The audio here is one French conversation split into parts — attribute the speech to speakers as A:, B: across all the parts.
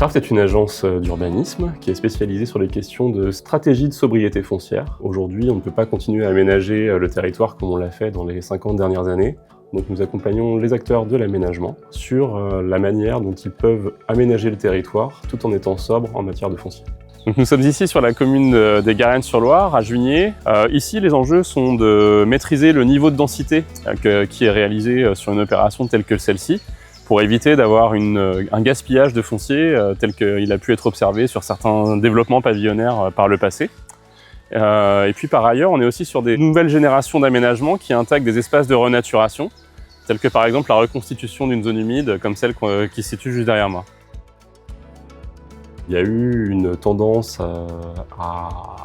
A: Craft est une agence d'urbanisme qui est spécialisée sur les questions de stratégie de sobriété foncière. Aujourd'hui, on ne peut pas continuer à aménager le territoire comme on l'a fait dans les 50 dernières années. Donc nous accompagnons les acteurs de l'aménagement sur la manière dont ils peuvent aménager le territoire tout en étant sobres en matière de foncier. Donc nous sommes ici sur la commune des Garennes-sur-Loire, à Juigné. Ici, les enjeux sont de maîtriser le niveau de densité qui est réalisé sur une opération telle que celle-ci, pour éviter d'avoir un gaspillage de foncier tel qu'il a pu être observé sur certains développements pavillonnaires par le passé. Et puis par ailleurs, on est aussi sur des nouvelles générations d'aménagements qui intègrent des espaces de renaturation, tels que par exemple la reconstitution d'une zone humide comme celle qui se situe juste derrière moi. Il y a eu une tendance à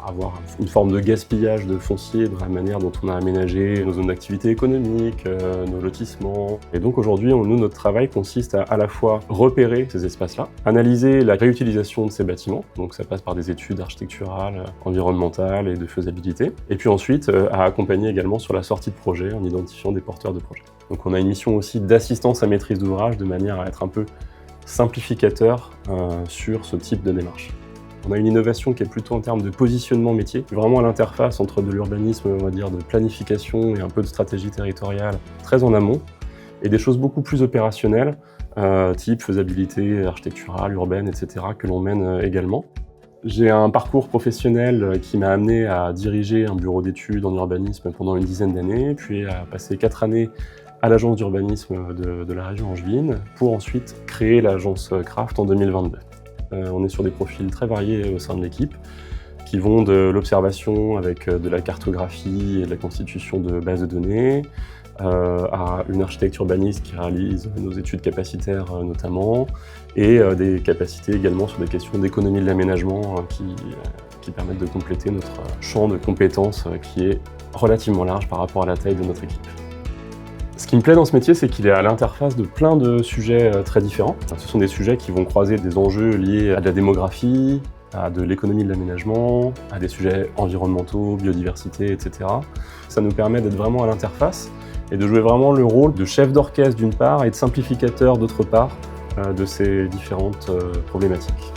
A: avoir une forme de gaspillage de foncier dans la manière dont on a aménagé nos zones d'activité économique, nos lotissements. Et donc aujourd'hui, nous, notre travail consiste à la fois repérer ces espaces-là, analyser la réutilisation de ces bâtiments, donc ça passe par des études architecturales, environnementales et de faisabilité, et puis ensuite à accompagner également sur la sortie de projet en identifiant des porteurs de projets. Donc on a une mission aussi d'assistance à maîtrise d'ouvrage de manière à être un peu simplificateur sur ce type de démarche. On a une innovation qui est plutôt en termes de positionnement métier, vraiment à l'interface entre de l'urbanisme, on va dire, de planification et un peu de stratégie territoriale très en amont, et des choses beaucoup plus opérationnelles, type faisabilité architecturale, urbaine, etc., que l'on mène également. J'ai un parcours professionnel qui m'a amené à diriger un bureau d'études en urbanisme pendant une dizaine d'années, puis à passer 4 années à l'agence d'urbanisme de la région angevine, pour ensuite créer l'agence Craft en 2022. On est sur des profils très variés au sein de l'équipe, qui vont de l'observation avec de la cartographie et de la constitution de bases de données, à une architecte urbaniste qui réalise nos études capacitaires notamment, et des capacités également sur des questions d'économie de l'aménagement qui permettent de compléter notre champ de compétences qui est relativement large par rapport à la taille de notre équipe. Ce qui me plaît dans ce métier, c'est qu'il est à l'interface de plein de sujets très différents. Ce sont des sujets qui vont croiser des enjeux liés à de la démographie, à de l'économie de l'aménagement, à des sujets environnementaux, biodiversité, etc. Ça nous permet d'être vraiment à l'interface et de jouer vraiment le rôle de chef d'orchestre d'une part et de simplificateur d'autre part de ces différentes problématiques.